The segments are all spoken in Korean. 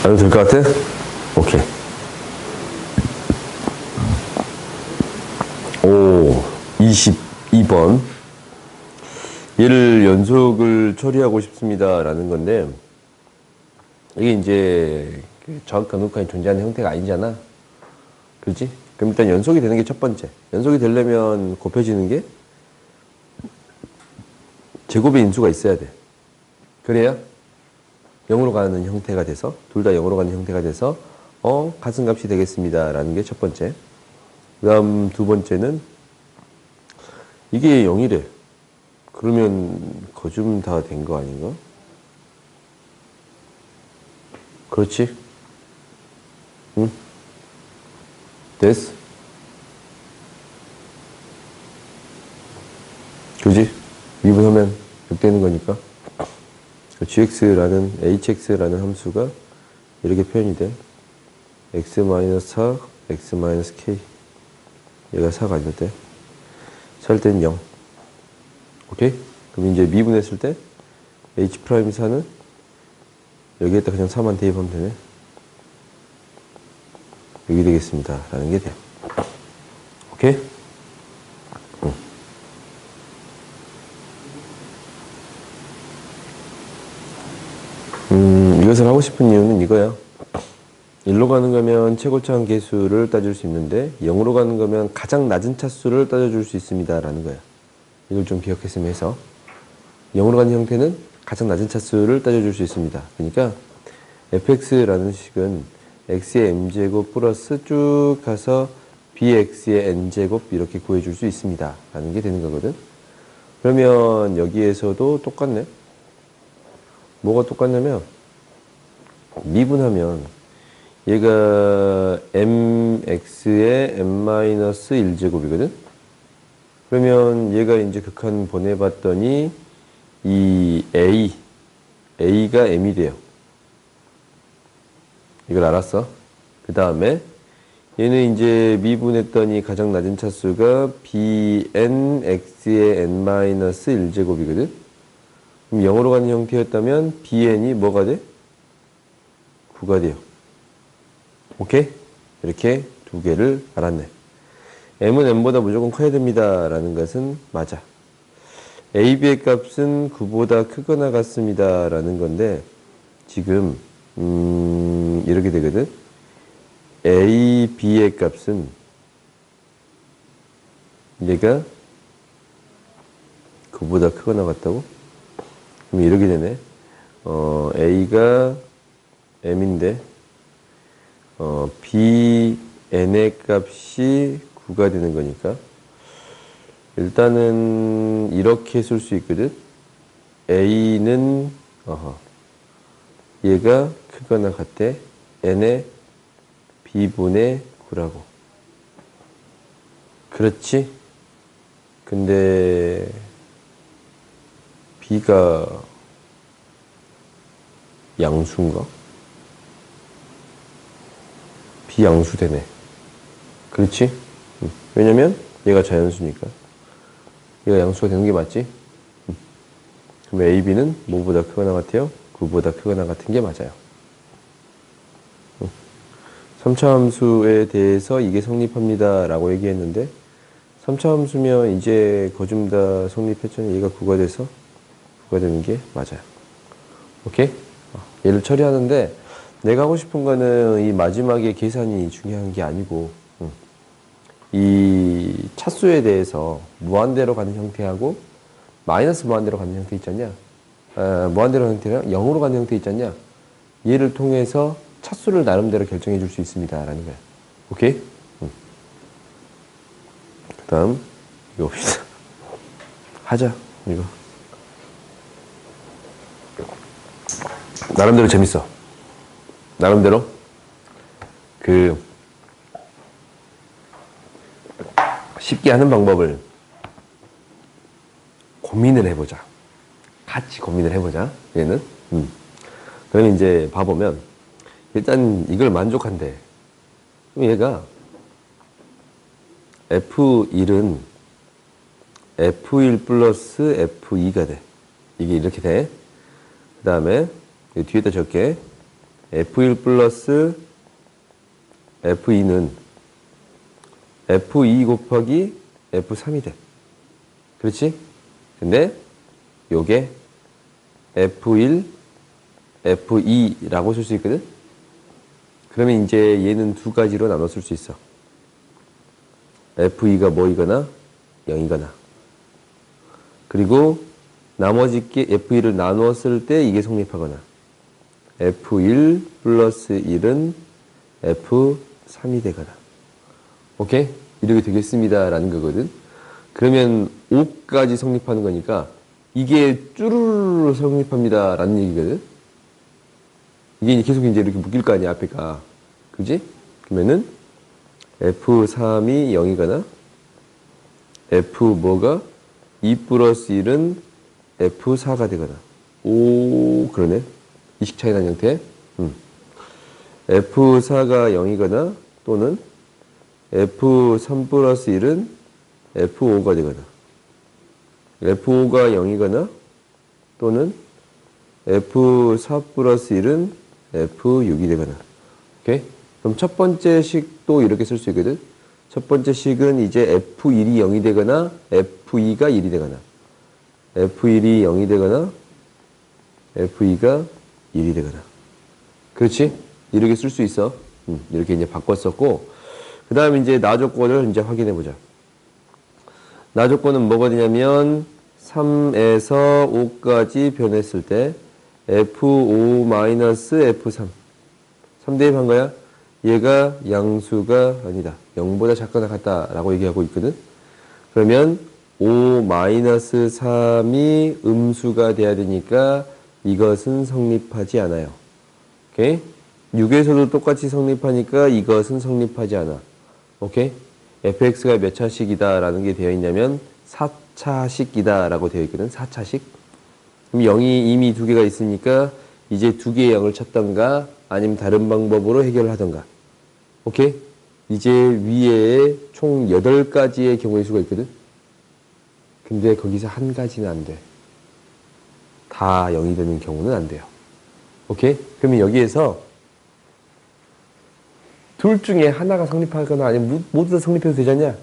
안 해도 될 것 같아? 오케이. 오, 22번. 얘를 연속을 처리하고 싶습니다. 라는 건데, 이게 이제 정확한 극한이 존재하는 형태가 아니잖아. 그렇지? 그럼 일단 연속이 되는 게 첫 번째. 연속이 되려면 곱해지는 게 제곱의 인수가 있어야 돼. 그래야 0으로 가는 형태가 돼서, 둘 다 0으로 가는 형태가 돼서, 같은 값이 되겠습니다. 라는 게 첫 번째. 그 다음 두 번째는, 이게 0이래. 그러면 거좀 다 된 거 아닌가? 그렇지? 응? 됐어? 그지? 미분하면 6 되는 거니까. gx라는, hx라는 함수가 이렇게 표현이 돼. x-4, x-k. 얘가 4가 아닐 때. 살 때는 0. 오케이? 그럼 이제 미분했을 때 h'4는 여기에다 그냥 4만 대입하면 되네. 여기 되겠습니다. 라는 게 돼. 오케이? 이것을 하고 싶은 이유는 이거야. 1로 가는 거면 최고차항 계수를 따질 수 있는데 0으로 가는 거면 가장 낮은 차수를 따져줄 수 있습니다. 라는 거야. 이걸 좀 기억했으면 해서 0으로 가는 형태는 가장 낮은 차수를 따져줄 수 있습니다. 그러니까 fx라는 식은 x의 m제곱 플러스 쭉 가서 bx의 n제곱 이렇게 구해줄 수 있습니다. 라는 게 되는 거거든. 그러면 여기에서도 똑같네. 뭐가 똑같냐면 미분하면 얘가 mx의 m-1제곱이거든. 그러면 얘가 이제 극한 보내봤더니 이 a가 m이 돼요. 이걸 알았어? 그 다음에 얘는 이제 미분했더니 가장 낮은 차수가 bnx의 n-1제곱이거든. 그럼 0으로 가는 형태였다면 bn이 뭐가 돼? 9가 돼요. 오케이? 이렇게 두 개를 알았네. m은 n보다 무조건 커야 됩니다. 라는 것은 맞아. ab의 값은 9보다 크거나 같습니다. 라는 건데 지금 이렇게 되거든. ab의 값은 얘가 9보다 크거나 같다고? 그럼 이렇게 되네. a가 m인데 bn의 값이 9가 되는 거니까 일단은 이렇게 쓸 수 있거든. a는 얘가 크거나 같대. n의 b분의 9라고. 그렇지? 근데 b가 양수인가? 비양수 되네. 그렇지? 왜냐면 얘가 자연수니까. 얘가 양수가 되는 게 맞지? 그럼 AB는 뭐보다 크거나 같아요? 9보다 크거나 같은 게 맞아요. 3차 함수에 대해서 이게 성립합니다. 라고 얘기했는데 3차 함수면 이제 거좀 다 성립했잖아요. 얘가 9가 돼서 9가 되는 게 맞아요. 오케이? 얘를 처리하는데 내가 하고 싶은 거는 이 마지막에 계산이 중요한 게 아니고 이 차수에 대해서 무한대로 가는 형태하고 마이너스 무한대로 가는 형태 있잖냐. 무한대로 형태랑 0으로 가는 형태 있잖냐. 얘를 통해서 차수를 나름대로 결정해 줄 수 있습니다. 라는 거야. 오케이? 그 다음 이거 봅시다. 하자. 이거 나름대로 재밌어. 나름대로 쉽게 하는 방법을 고민을 해보자. 같이 고민을 해보자. 얘는. 그럼 이제 봐보면 일단 이걸 만족한대. 그럼 얘가 F1은 F1 플러스 F2가 돼. 이게 이렇게 돼. 그 다음에 뒤에다 적게 F1 플러스 F2는 F2 곱하기 F3이 돼. 그렇지? 근데 요게 F1, F2라고 쓸 수 있거든? 그러면 이제 얘는 두 가지로 나눠 쓸 수 있어. F2가 뭐이거나 0이거나. 그리고 나머지 게 F2를 나누었을 때 이게 성립하거나. F1 플러스 1은 F3이 되거나. 오케이? 이렇게 되겠습니다. 라는 거거든. 그러면 5까지 성립하는 거니까 이게 쭈루루루 성립합니다. 라는 얘기거든. 이게 계속 이제 이렇게 묶일 거 아니야, 앞에가. 그지? 그러면은 F3이 0이거나 F 뭐가 2 플러스 1은 F4가 되거나. 오, 그러네. 이식 차이 난 형태. F4가 0이거나 또는 F3 플러스 1은 F5가 되거나. F5가 0이거나 또는 F4 플러스 1은 F6이 되거나. 오케이? 그럼 첫 번째 식도 이렇게 쓸 수 있거든. 첫 번째 식은 이제 F1이 0이 되거나 F2가 1이 되거나 F1이 0이 되거나 F2가 1이 되거나. 그렇지? 이렇게 쓸 수 있어. 이렇게 이제 바꿨었고, 그 다음에 이제 나 조건을 이제 확인해 보자. 나 조건은 뭐가 되냐면 3에서 5까지 변했을 때 F5-F3 3대입한 거야. 얘가 양수가 아니다. 0보다 작거나 같다라고 얘기하고 있거든. 그러면 5-3이 음수가 돼야 되니까 이것은 성립하지 않아요. 오케이? 6에서도 똑같이 성립하니까 이것은 성립하지 않아. 오케이? fx가 몇 차식이다 라는 게 되어 있냐면 4차식이다 라고 되어 있거든. 4차식. 그럼 0이 이미 두 개가 있으니까 이제 두 개의 0을 찾던가 아니면 다른 방법으로 해결을 하던가. 오케이? 이제 위에 총 8가지의 경우의 수가 있거든. 근데 거기서 한 가지는 안 돼. 다 0이 되는 경우는 안 돼요. 오케이? 그러면 여기에서 둘 중에 하나가 성립하거나 아니면 모두 다 성립해도 되잖냐?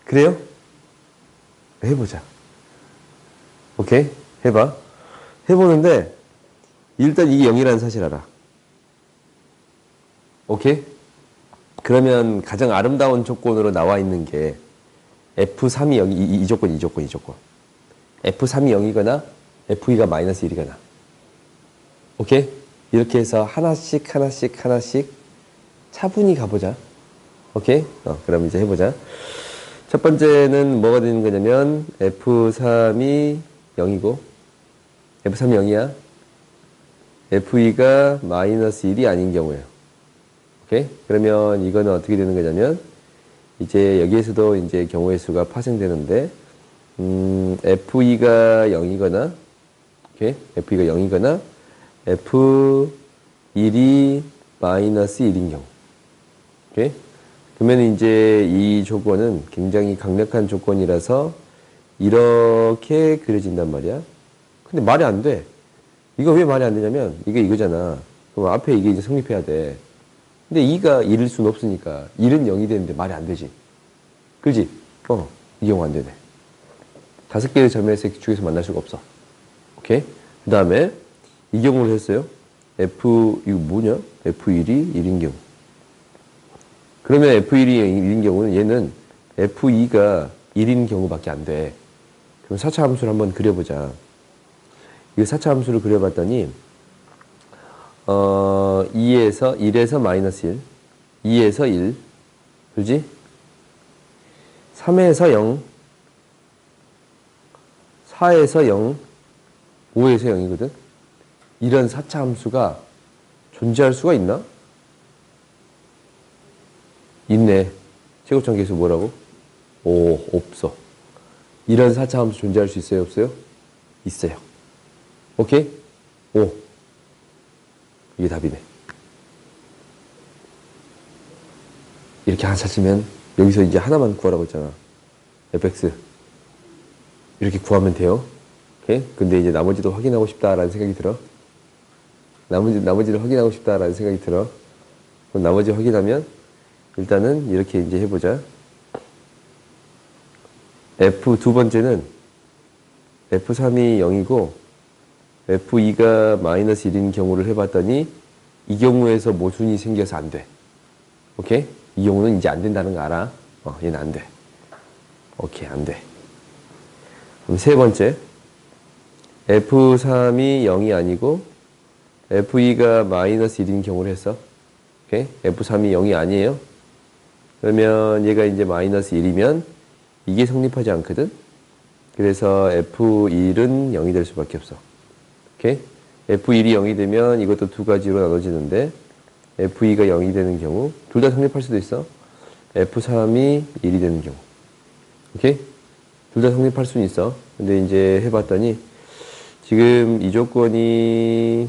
그래요? 해보자. 오케이? 해봐. 해보는데 일단 이게 0이라는 사실 알아. 오케이? 그러면 가장 아름다운 조건으로 나와 있는 게 F3이 0, 이 조건. F3이 0이거나 F2가 마이너스 1이거나. 오케이? 이렇게 해서 하나씩 차분히 가보자. 오케이? 그럼 이제 해보자. 첫 번째는 뭐가 되는 거냐면 F3이 0이고 F3이 0이야. F2가 마이너스 1이 아닌 경우예요. 오케이? 그러면 이거는 어떻게 되는 거냐면 이제 여기에서도 이제 경우의 수가 파생되는데 F2가 0이거나 오케이? F2가 0이거나 F1이 마이너스 1인 경우. 오케이? 그러면 이제 이 조건은 굉장히 강력한 조건이라서 이렇게 그려진단 말이야. 근데 말이 안 돼. 이거 왜 말이 안 되냐면 이게 이거잖아. 그럼 앞에 이게 이제 성립해야 돼. 근데 2가 1일 수는 없으니까 1은 0이 되는데 말이 안 되지. 그지? 이 경우 안 되네. 5개의 점의 색 중에서 만날 수가 없어. 오케이? 그 다음에 이 경우를 했어요. 이거 뭐냐? F1이 1인 경우. 그러면 F1이 1인 경우는 얘는 F2가 1인 경우밖에 안 돼. 그럼 4차 함수를 한번 그려보자. 이 4차 함수를 그려봤더니 1에서 마이너스 1, 2에서 1, 그지? 3에서 0, 4에서 0, 5에서 0이거든? 이런 4차 함수가 존재할 수가 있나? 있네. 최고점 계수 뭐라고? 없어. 이런 4차 함수 존재할 수 있어요? 없어요? 있어요. 오케이? 이게 답이네. 이렇게 하나 찾으면 여기서 이제 하나만 구하라고 했잖아. fx. 이렇게 구하면 돼요. 오케이? 근데 이제 나머지도 확인하고 싶다라는 생각이 들어. 나머지를 확인하고 싶다라는 생각이 들어. 그럼 나머지 확인하면 일단은 이렇게 이제 해보자. F 두 번째는 F3이 0이고 F2가 마이너스 1인 경우를 해봤더니 이 경우에서 모순이 생겨서 안 돼. 오케이? 이 경우는 이제 안 된다는 거 알아? 얘는 안 돼. 오케이, 안 돼. 그럼 세 번째. F3이 0이 아니고 F2가 마이너스 1인 경우를 했어. 오케이? F3이 0이 아니에요. 그러면 얘가 이제 마이너스 1이면 이게 성립하지 않거든? 그래서 F1은 0이 될 수밖에 없어. 오케이? F1이 0이 되면 이것도 두 가지로 나눠지는데 F2가 0이 되는 경우 둘 다 성립할 수도 있어. F3이 1이 되는 경우. 오케이? 둘 다 성립할 수는 있어. 근데 이제 해봤더니 지금 이 조건이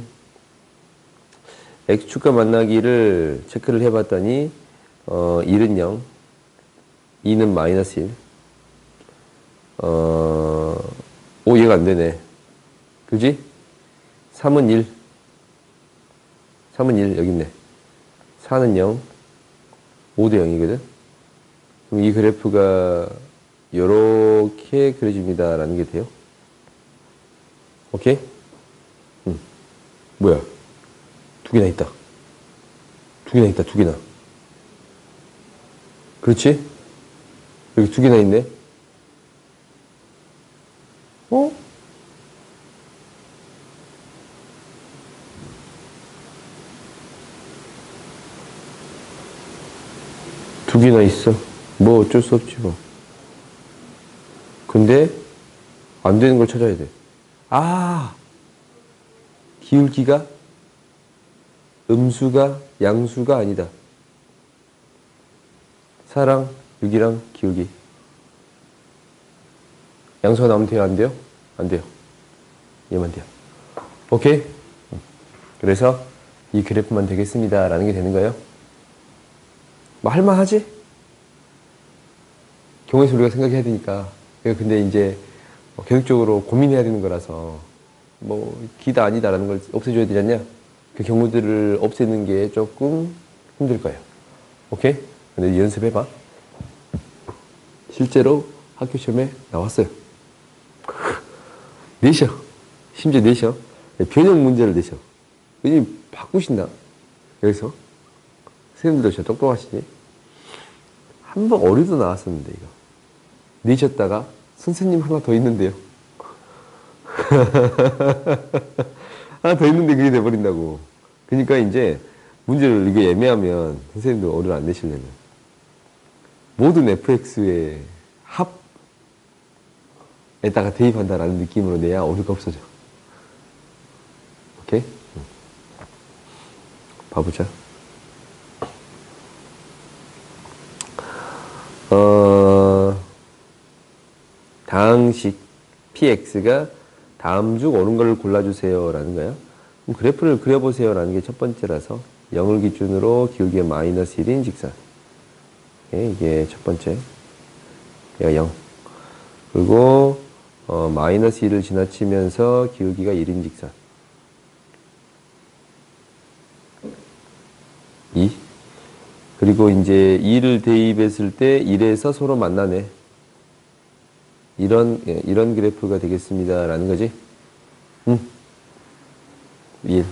X축과 만나기를 체크를 해봤더니 1은 0, 2는 마이너스 1. 얘가 안 되네. 그지? 3은 1. 3은 1, 여기 있네. 4는 0. 5도 0이거든? 그럼 이 그래프가 요렇게 그려집니다. 라는 게 돼요. 오케이? 뭐야? 두 개나 있다. 두 개나 있다, 두 개나. 그렇지? 여기 두 개나 있네. 두 개나 있어. 뭐 어쩔 수 없지 뭐. 근데 안 되는 걸 찾아야 돼. 기울기가 음수가 양수가 아니다. 4랑 6이랑 기울기. 양수가 나오면 돼요? 안 돼요? 안 돼요. 얘만 돼요. 오케이? 그래서 이 그래프만 되겠습니다. 라는 게 되는 거예요. 뭐 할만하지? 경우에서 우리가 생각해야 되니까. 근데 이제 계속적으로 고민해야 되는 거라서 뭐 기다 아니다라는 걸 없애줘야 되지 않냐? 그 경우들을 없애는 게 조금 힘들 거예요. 오케이? 근데 연습해봐. 실제로 학교 시험에 나왔어요. 내셔. 심지어 내셔. 변형 문제를 내셔. 왜냐면 바꾸신다. 여기서. 선생님들도 진짜 똑똑하시지? 한 번 어리도 나왔었는데, 이거. 내셨다가 선생님 하나 더 있는데요. 하나 더 있는데 그게 돼버린다고. 그러니까 이제 문제를 이게 애매하면 선생님들 어려를 안 내시려면 모든 fx의 합에다가 대입한다라는 느낌으로 내야 어려가 없어져. 오케이? 봐보자. 다항식 px가 다음 중 옳은 걸 골라주세요 라는 거야. 그럼 그래프를 그려보세요 라는 게 첫 번째라서 0을 기준으로 기울기가 마이너스 1인 직선. 이게 첫 번째. 얘가 0. 그리고 마이너스 1을 지나치면서 기울기가 1인 직선. 2. 그리고 이제 2를 대입했을 때 1에서 서로 만나네. 이런 그래프가 되겠습니다. 라는 거지. 1.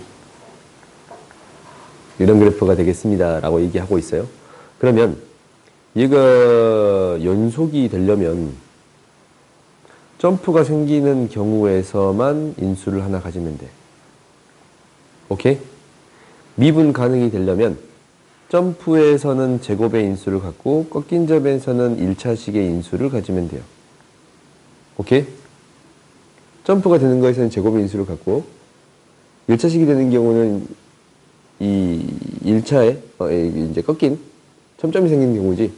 이런 그래프가 되겠습니다. 라고 얘기하고 있어요. 그러면 얘가 연속이 되려면 점프가 생기는 경우에서만 인수를 하나 가지면 돼. 오케이? 미분 가능이 되려면 점프에서는 제곱의 인수를 갖고 꺾인 점에서는 1차식의 인수를 가지면 돼요. 오케이? 점프가 되는 거에서는 제곱의 인수를 갖고 1차식이 되는 경우는 이 1차에 이제 꺾인 점점이 생기는 경우지.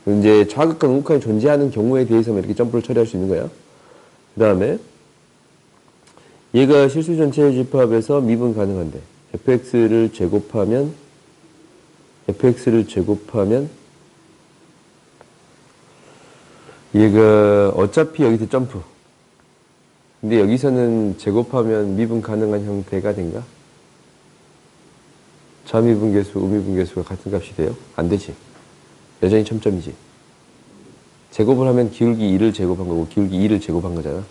이제 좌극과 음극한이 존재하는 경우에 대해서만 이렇게 점프를 처리할 수 있는 거야. 그 다음에 얘가 실수 전체의 집합에서 미분 가능한데 fx를 제곱하면 얘가 어차피 여기서 점프 근데 여기서는 제곱하면 미분 가능한 형태가 된가? 좌미분계수, 우미분계수가 같은 값이 돼요? 안 되지. 여전히 첨점이지. 제곱을 하면 기울기 1을 제곱한 거고 기울기 2를 제곱한 거잖아.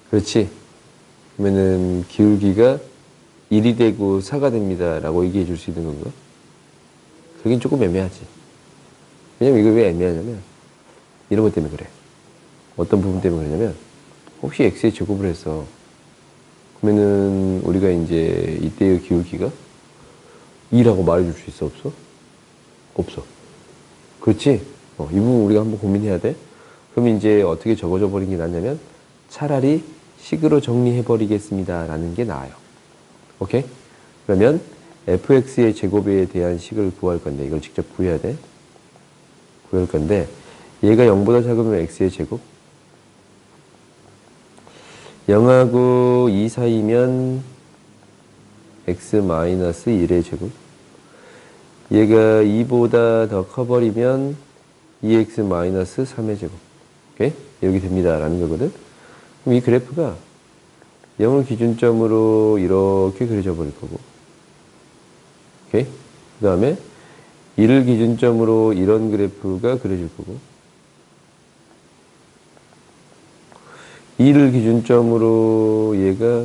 그렇지? 그러면은 기울기가 1이 되고 4가 됩니다 라고 얘기해 줄 수 있는 건가? 그긴 조금 애매하지. 왜냐면 이거 왜 애매하냐면 이런 것 때문에 그래. 어떤 부분 때문에 그러냐면 혹시 x의 제곱을 했어. 그러면은 우리가 이제 이때의 기울기가 2라고 말해줄 수 있어? 없어? 없어. 그렇지? 이 부분 우리가 한번 고민해야 돼. 그럼 이제 어떻게 적어져 버린 게 낫냐면 차라리 식으로 정리해 버리겠습니다 라는 게 나아요. 오케이? 그러면 fx의 제곱에 대한 식을 구할 건데 이걸 직접 구해야 돼. 구할 건데 얘가 0보다 작으면 x의 제곱 0하고 2 사이면 x-1의 제곱 얘가 2보다 더 커버리면 2x-3의 제곱 오케이? 이렇게 됩니다 라는 거거든. 그럼 이 그래프가 0을 기준점으로 이렇게 그려져 버릴 거고 오케이? 그 다음에 1을 기준점으로 이런 그래프가 그려질 거고 2를 기준점으로 얘가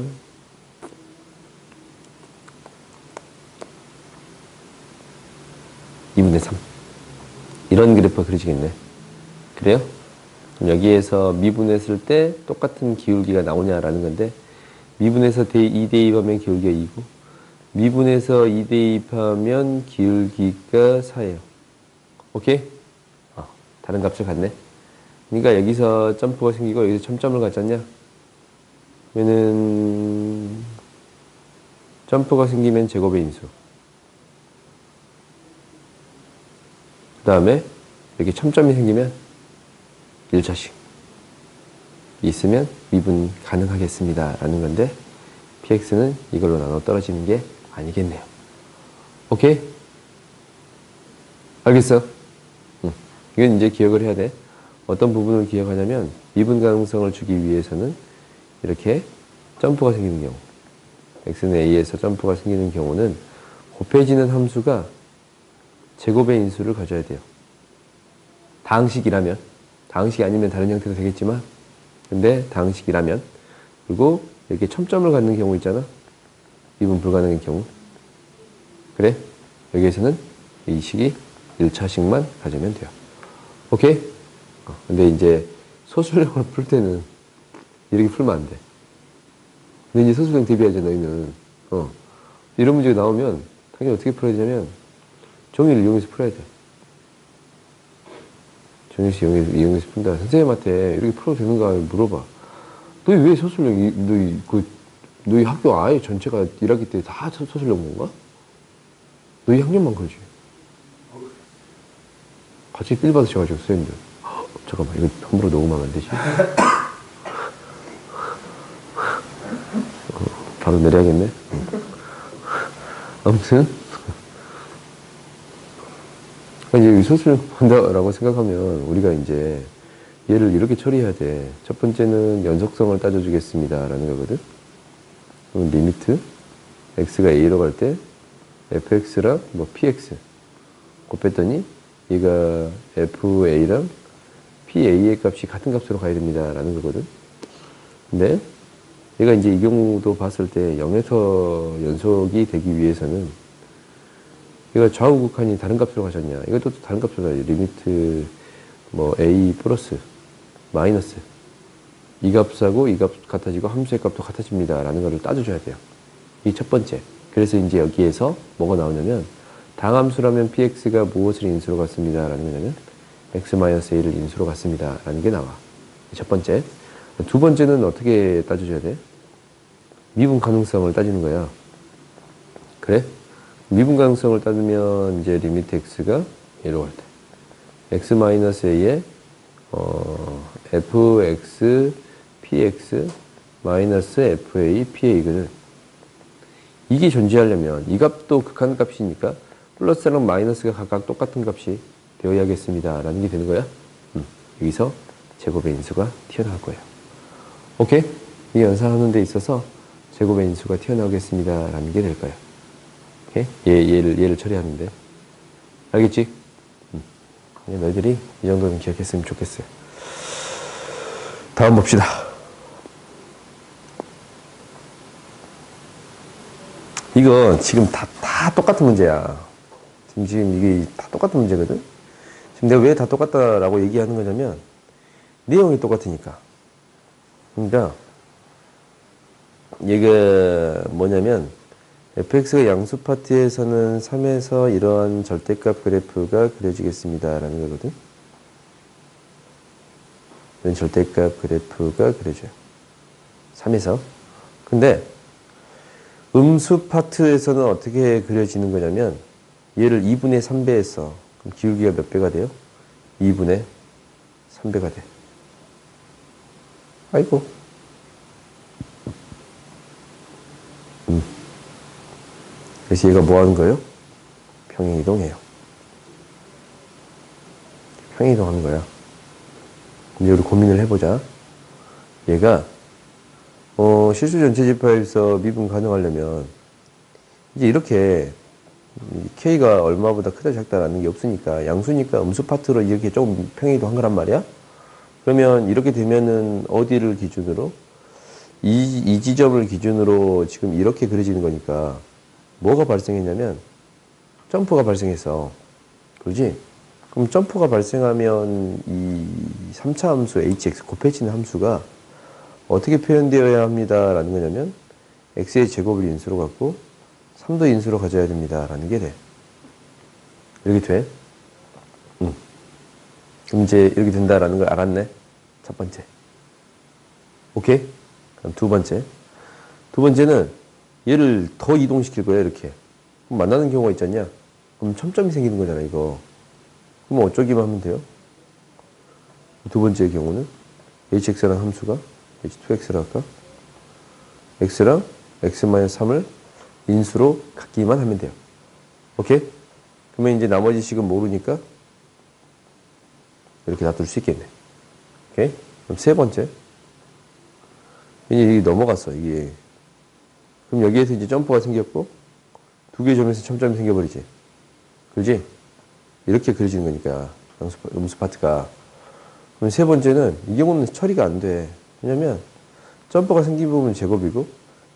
2분의 3 이런 그래프가 그려지겠네. 그래요? 그럼 여기에서 미분했을 때 똑같은 기울기가 나오냐라는 건데 미분해서 2 대입하면 기울기가 2고 미분해서 2 대입하면 기울기가 4예요. 오케이? 다른 값을 갖네. 그러니까 여기서 점프가 생기고 여기서 첨점을 갖잖냐? 그러면은 점프가 생기면 제곱의 인수. 그 다음에 이렇게 첨점이 생기면 1차식 있으면 미분 가능하겠습니다 라는 건데 px는 이걸로 나눠 떨어지는 게 아니겠네요. 오케이? 알겠어? 이건 이제 기억을 해야 돼. 어떤 부분을 기억하냐면 미분 가능성을 주기 위해서는 이렇게 점프가 생기는 경우 x는 a에서 점프가 생기는 경우는 곱해지는 함수가 제곱의 인수를 가져야 돼요. 다항식이라면 다항식이 아니면 다른 형태가 되겠지만 근데 다항식이라면 그리고 이렇게 첨점을 갖는 경우 있잖아. 미분 불가능한 경우 그래? 여기에서는 이 식이 1차식만 가지면 돼요. 오케이? 근데 이제 소수령을 풀 때는 이렇게 풀면 안 돼. 근데 이제 소수령 대비하자 너희는 이런 문제가 나오면 당연히 어떻게 풀어야 되냐면 정의를 이용해서 풀어야 돼. 정의를 이용해서 푼다. 선생님한테 이렇게 풀어도 되는가 물어봐. 너희 왜 소수령 너희 학교 아예 전체가 1학기 때 다 소수령 본 거야? 너희 학년만 그러지. 같이 삘 받으셔가지고 선생님들. 잠깐만 이거 함부로 녹음하면 안 되지? 바로 내려야겠네. 아무튼 이제 소수령 본다라고 생각하면 우리가 이제 얘를 이렇게 처리해야 돼. 첫 번째는 연속성을 따져주겠습니다 라는 거거든. 그럼 리미트 x가 a로 갈 때 fx랑 px 곱했더니 얘가 fa랑 pa의 값이 같은 값으로 가야 됩니다 라는 거거든. 근데 얘가 이제 이 경우도 봤을 때 0에서 연속이 되기 위해서는 얘가 좌우 극한이 다른 값으로 가졌냐. 이것도 또 다른 값으로 가야지. 리미트 a 플러스 마이너스 이 값하고 이 값 같아지고 함수의 값도 같아집니다 라는 거를 따져줘야 돼요. 이 첫 번째. 그래서 이제 여기에서 뭐가 나오냐면 당함수라면 px가 무엇을 인수로 갖습니다 라는 거냐면 x-a를 인수로 갖습니다 라는 게 나와. 첫 번째. 두 번째는 어떻게 따져줘야 돼? 미분 가능성을 따지는 거야. 그래? 미분 가능성을 따지면 이제 리미트 x가 얘로 갈 때 x-a에 fx px 마이너스 fa pa거든. 이게 존재하려면 이 값도 극한값이니까 플러스랑 마이너스가 각각 똑같은 값이 되어야겠습니다 라는 게 되는 거야. 여기서 제곱의 인수가 튀어나올 거예요. 오케이? 이 연산하는 데 있어서 제곱의 인수가 튀어나오겠습니다. 라는 게 될 거예요. 오케이? 얘를 처리하는데. 알겠지? 너희들이 이 정도는 기억했으면 좋겠어요. 다음 봅시다. 이거 지금 다 똑같은 문제야. 지금 이게 다 똑같은 문제거든? 지금 내가 왜 다 똑같다라고 얘기하는 거냐면, 내용이 똑같으니까. 그러니까, 얘가 뭐냐면, fx가 양수 파트에서는 3에서 이러한 절대값 그래프가 그려지겠습니다. 라는 거거든? 이런 절대값 그래프가 그려져요. 3에서. 근데, 음수 파트에서는 어떻게 그려지는 거냐면, 얘를 2분의 3배 했어. 그럼 기울기가 몇 배가 돼요? 2분의 3배가 돼. 아이고. 그래서 얘가 뭐 하는 거예요? 평행이동해요. 평행이동하는 거야. 이제 우리 고민을 해보자. 얘가 실수 전체 집합에서 미분 가능하려면 이제 이렇게 K가 얼마보다 크다 작다라는 게 없으니까 양수니까 음수 파트로 이렇게 조금 평행이동한 거란 말이야. 그러면 이렇게 되면은 어디를 기준으로? 이 지점을 기준으로 지금 이렇게 그려지는 거니까 뭐가 발생했냐면 점프가 발생했어. 그러지? 그럼 점프가 발생하면 이 3차 함수 hx 곱해지는 함수가 어떻게 표현되어야 합니다. 라는 거냐면 x의 제곱을 인수로 갖고 3도 인수로 가져야 됩니다. 라는 게 돼. 이렇게 돼? 그럼 이제 이렇게 된다라는 걸 알았네. 첫 번째. 오케이? 그럼 두 번째. 두 번째는 얘를 더 이동시킬 거야, 이렇게. 그럼 만나는 경우가 있잖냐? 그럼 첨점이 생기는 거잖아, 이거. 그럼 어쩌기만 하면 돼요? 두 번째 경우는 hx라는 함수가 h2x라 할까? x랑 x-3을 인수로 갖기만 하면 돼요. 오케이? 그러면 이제 나머지 식은 모르니까 이렇게 놔둘 수 있겠네. 오케이? 그럼 세 번째. 이제 이게 넘어갔어, 이게. 그럼 여기에서 이제 점프가 생겼고, 두 개의 점에서 첨점이 생겨버리지. 그러지? 이렇게 그려지는 거니까, 음수 파트가. 그럼 세 번째는, 이 경우는 처리가 안 돼. 왜냐면, 점프가 생긴 부분은 제곱이고,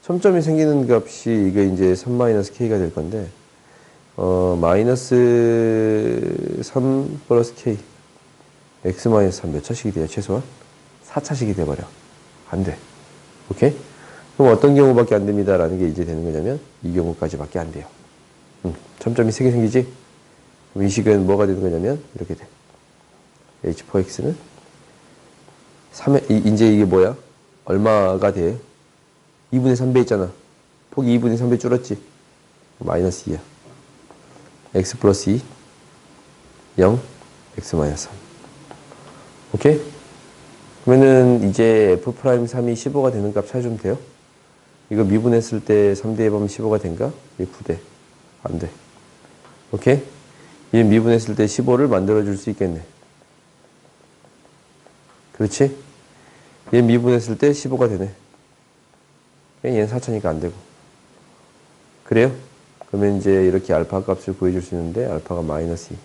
첨점이 생기는 값이 이게 이제 3-k가 될 건데, 마이너스 3 플러스 k. x-3 몇 차식이 돼요, 최소한? 4차식이 돼버려. 안 돼. 오케이? 그럼 어떤 경우밖에 안 됩니다. 라는 게 이제 되는 거냐면, 이 경우까지밖에 안 돼요. 첨점이 3개 생기지? 그럼 이 식은 뭐가 되는 거냐면, 이렇게 돼. h4x는 3에, 이제 이게 뭐야? 얼마가 돼? 2분의 3배 있잖아. 폭이 2분의 3배 줄었지? 마이너스 2야. x 플러스 2, 0, x 마이너스 3. 오케이? 그러면은 이제 f'3이 15가 되는 값 찾아주면 돼요? 이거 미분했을 때 3대 해보면 15가 된가? 이게 9대. 안 돼. 오케이? 얘 미분했을 때 15를 만들어줄 수 있겠네. 그렇지? 얘 미분했을 때 15가 되네. 얘는 4차니까 안 되고. 그래요? 그러면 이제 이렇게 알파 값을 구해줄 수 있는데 알파가 마이너스 2.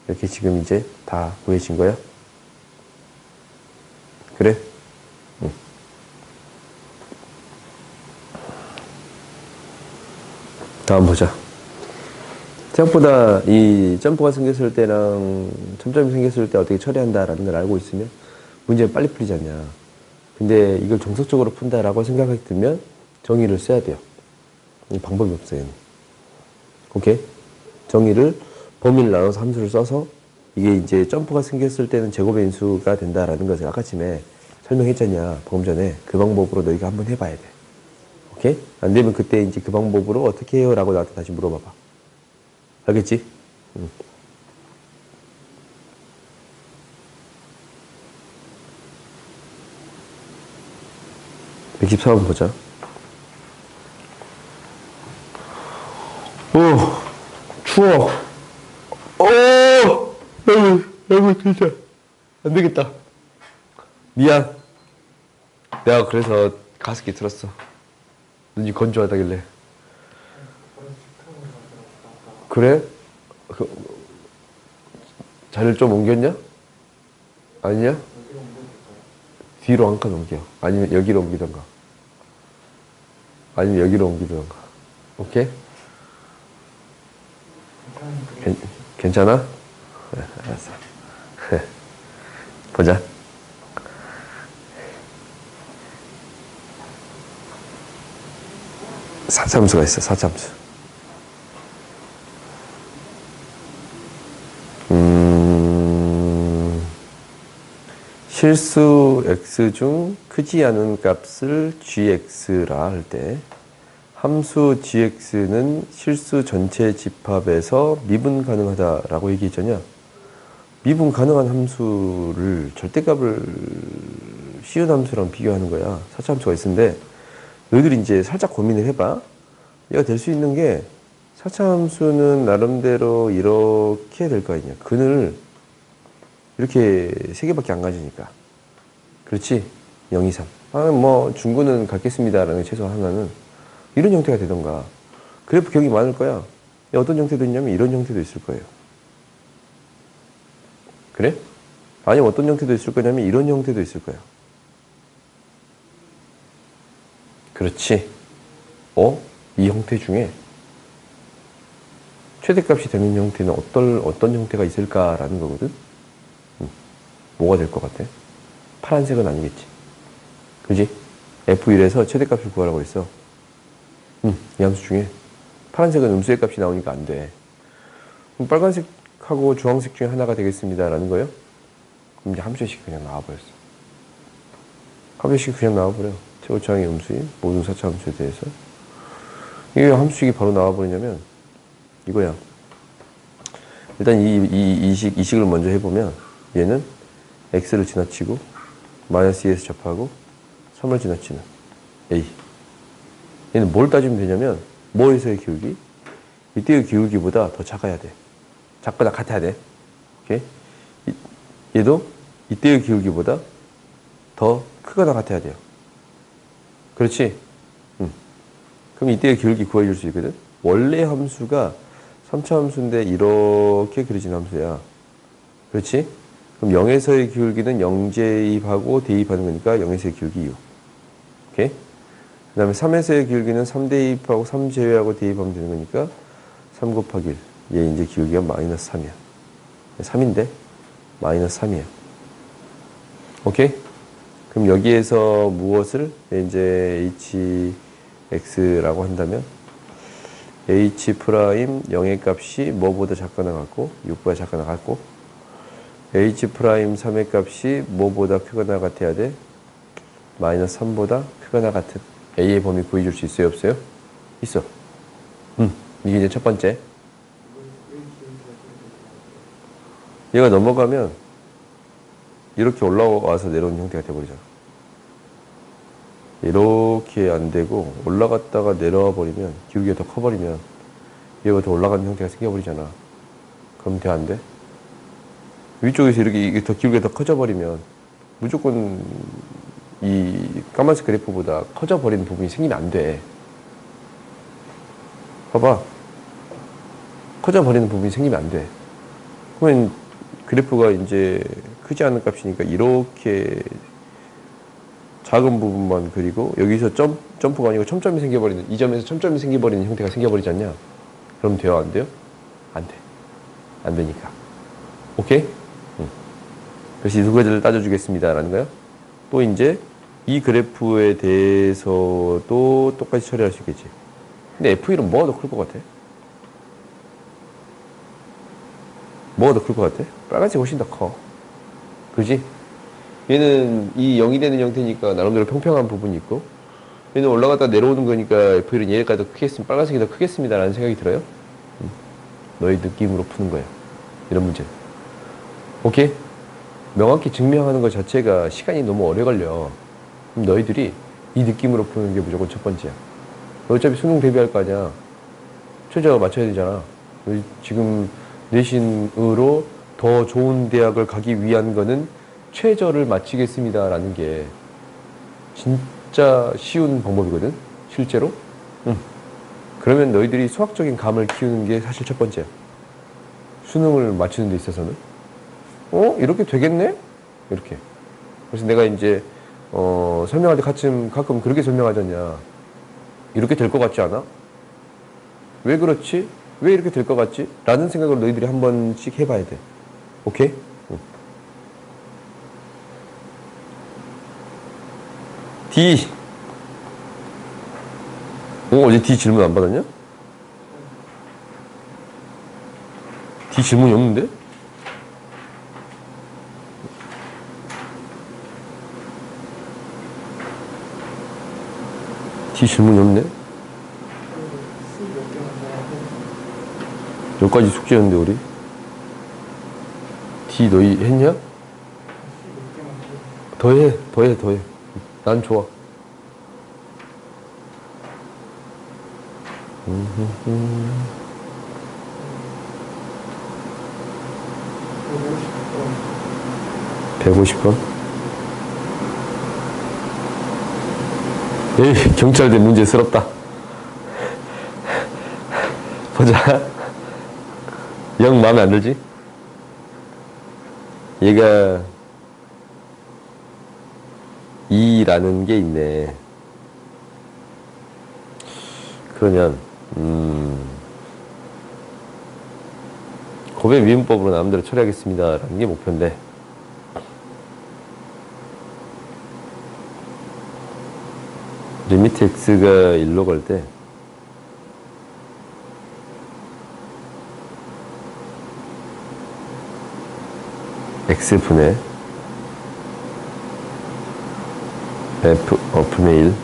이렇게 지금 이제 다 구해진 거야? 그래? 응. 다음 보자. 생각보다 이 점프가 생겼을 때랑 첨점이 생겼을 때 어떻게 처리한다라는 걸 알고 있으면 문제가 빨리 풀리지 않냐. 근데 이걸 정석적으로 푼다라고 생각이 들면 정의를 써야 돼요. 방법이 없어요. 오케이? 정의를 범위를 나눠서 함수를 써서 이게 이제 점프가 생겼을 때는 제곱의 인수가 된다라는 것을 아까쯤에 설명했잖냐, 방금 전에. 그 방법으로 너희가 한번 해봐야 돼. 오케이? 안 되면 그때 이제 그 방법으로 어떻게 해요? 라고 나한테 다시 물어봐봐. 알겠지? 응. 응. 114번 보자. 추워. 아이고, 진짜. 안 되겠다. 미안. 내가 그래서 가습기 틀었어. 눈이 건조하다길래. 그래? 자리를 좀 옮겼냐? 아니냐? 뒤로 한 칸 옮겨. 아니면 여기로 옮기던가. 아니면 여기로 옮기던가. 오케이? 괜찮아? 네, 알았어. 보자. 사차함수가 있어, 사차함수. 실수 x 중 크지 않은 값을 gx라 할 때 함수 gx는 실수 전체 집합에서 미분 가능하다라고 얘기했잖냐. 미분 가능한 함수를 절대값을 쉬운 함수랑 비교하는 거야. 사차함수가 있는데 너희들이 이제 살짝 고민을 해봐. 얘가 될 수 있는 게 사차함수는 나름대로 이렇게 될 거 아니냐. 근을 이렇게 세 개밖에 안 가지니까. 그렇지? 0, 2, 3. 뭐 중구는 갖겠습니다라는 최소 하나는 이런 형태가 되던가. 그래프 경이 많을 거야. 어떤 형태도 있냐면 이런 형태도 있을 거예요. 그래? 아니면 어떤 형태도 있을 거냐면 이런 형태도 있을 거야. 그렇지. 이 형태 중에 최대값이 되는 형태는 어떤 형태가 있을까라는 거거든? 뭐가 될 것 같아? 파란색은 아니겠지. 그지? F1에서 최대값을 구하라고 했어. 이 함수 중에 파란색은 음수의 값이 나오니까 안 돼. 그럼 빨간색하고 주황색 중에 하나가 되겠습니다라는 거예요? 그럼 이제 함수식 그냥 나와버렸어. 함수식 그냥 나와버려. 최고차항의 음수인 모든 사차 함수에 대해서. 이게 함수식이 바로 나와버리냐면 이거야. 일단 이 식을 먼저 해보면 얘는 x를 지나치고 마이너스 2에서 접하고 3을 지나치는 a. 얘는 뭘 따지면 되냐면 뭐에서의 기울기? 이때의 기울기보다 더 작아야 돼. 작거나 같아야 돼. 오케이? 얘도 이때의 기울기보다 더 크거나 같아야 돼요. 그렇지? 그럼 이때의 기울기 구해줄 수 있거든? 원래 함수가 3차 함수인데 이렇게 그려진 함수야. 그렇지? 그럼 0에서의 기울기는 0제입하고 대입하는 거니까 0에서의 기울기 6. 오케이? 그 다음에 3에서의 기울기는 3대입하고 3제외하고 대입하면 되는 거니까 3 곱하기 1. 얘 이제 기울기가 마이너스 3이야. 3인데 마이너스 3이야. 오케이? 그럼 여기에서 무엇을 이제 hx라고 한다면 h 프라임 0의 값이 뭐보다 작거나 같고 6보다 작거나 같고 h 프라임 3의 값이 뭐보다 크거나 같아야 돼? 마이너스 3보다 크거나 같은 a의 범위 구해줄 수 있어요? 없어요? 있어. 이게 이제 첫 번째. 얘가 넘어가면 이렇게 올라와서 내려오는 형태가 돼버리잖아. 이렇게 안 되고 올라갔다가 내려와 버리면 기울기가 더 커버리면 얘가 더 올라가는 형태가 생겨버리잖아. 그럼 돼? 안 돼? 위쪽에서 이렇게 더 기울기가 더 커져 버리면 무조건 이 까만색 그래프보다 커져 버리는 부분이 생기면 안 돼. 봐봐. 커져 버리는 부분이 생기면 안 돼. 그러면 그래프가 이제 크지 않은 값이니까 이렇게 작은 부분만 그리고 여기서 점프가 아니고 첨점이 생겨버리는, 이 점에서 첨점이 생겨버리는 형태가 생겨버리지 않냐? 그럼 돼요? 안 돼요? 안 돼. 안 되니까. 오케이? 그래서 이 두 가지를 따져주겠습니다. 라는 거야. 또 이제 이 그래프에 대해서도 똑같이 처리할 수 있겠지. 근데 F1은 뭐가 더 클 것 같아? 뭐가 더 클 것 같아? 빨간색이 훨씬 더 커. 그지? 얘는 이 0이 되는 형태니까 나름대로 평평한 부분이 있고, 얘는 올라갔다 내려오는 거니까 F1은 얘가 더 크겠습니다. 빨간색이 더 크겠습니다. 라는 생각이 들어요? 너의 느낌으로 푸는 거야. 이런 문제는. 오케이? 명확히 증명하는 것 자체가 시간이 너무 오래 걸려. 그럼 너희들이 이 느낌으로 푸는 게 무조건 첫 번째야. 어차피 수능 대비할 거 아니야. 최저 맞춰야 되잖아. 지금 내신으로 더 좋은 대학을 가기 위한 거는 최저를 맞추겠습니다. 라는 게 진짜 쉬운 방법이거든, 실제로. 그러면 너희들이 수학적인 감을 키우는 게 사실 첫 번째야. 수능을 맞추는 데 있어서는. 이렇게 되겠네? 이렇게. 그래서 내가 이제, 설명할 때 가끔 그렇게 설명하잖냐. 이렇게 될 것 같지 않아? 왜 그렇지? 왜 이렇게 될 것 같지? 라는 생각을 너희들이 한 번씩 해봐야 돼. 오케이? D. 어제 D 질문 안 받았냐? D 질문이 없는데? D 질문이 없네? 여기까지 숙제였는데, 우리? D 너희 했냐? 더해. 난 좋아. (150번) 에이, 경찰대 문제스럽다. 보자. 영 마음에 안 들지? 얘가 2라는 게 있네. 그러면 고백 미분법으로 나름대로 처리하겠습니다 라는 게 목표인데, 리미트 x가 1로 갈 때 x분의 f분의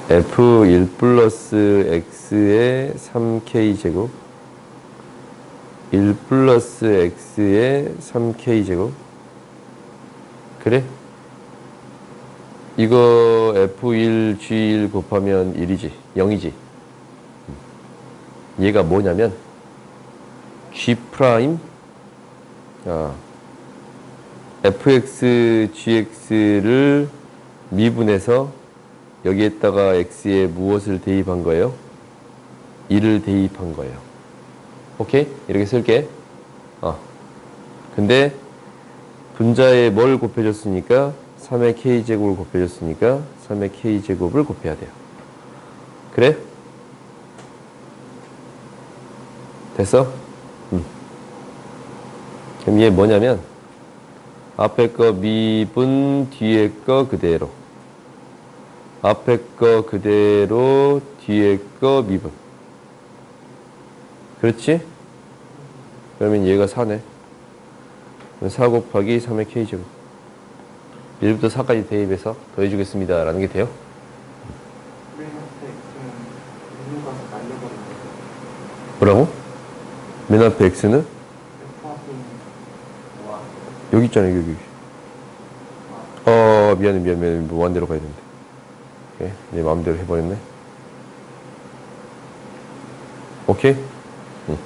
1 f1 플러스 x의 3k제곱 1 플러스 x의 3k제곱. 그래? 이거 f1 g1 곱하면 1이지 0이지. 얘가 뭐냐면 g 프라임 fx gx를 미분해서 여기에다가 x에 무엇을 대입한 거예요? 1을 대입한 거예요. 오케이? 이렇게 쓸게. 근데 분자에 뭘 곱해줬으니까 3의 k제곱을 곱해줬으니까 3의 k제곱을 곱해야 돼요. 그래? 됐어? 그럼 얘 뭐냐면 앞에 거 미분, 뒤에 거 그대로. 앞에 거 그대로, 뒤에 거 미분. 그렇지? 그러면 얘가 4네. 4 곱하기 3의 k제곱. 1부터 4까지 대입해서 더해주겠습니다 라는 게 돼요. 뭐라고? 맨 앞에 x는? 여기 있잖아, 여기. 미안해. 무한대로 가야 되는데. 오케이. 내 마음대로 해버렸네. 오케이? 응.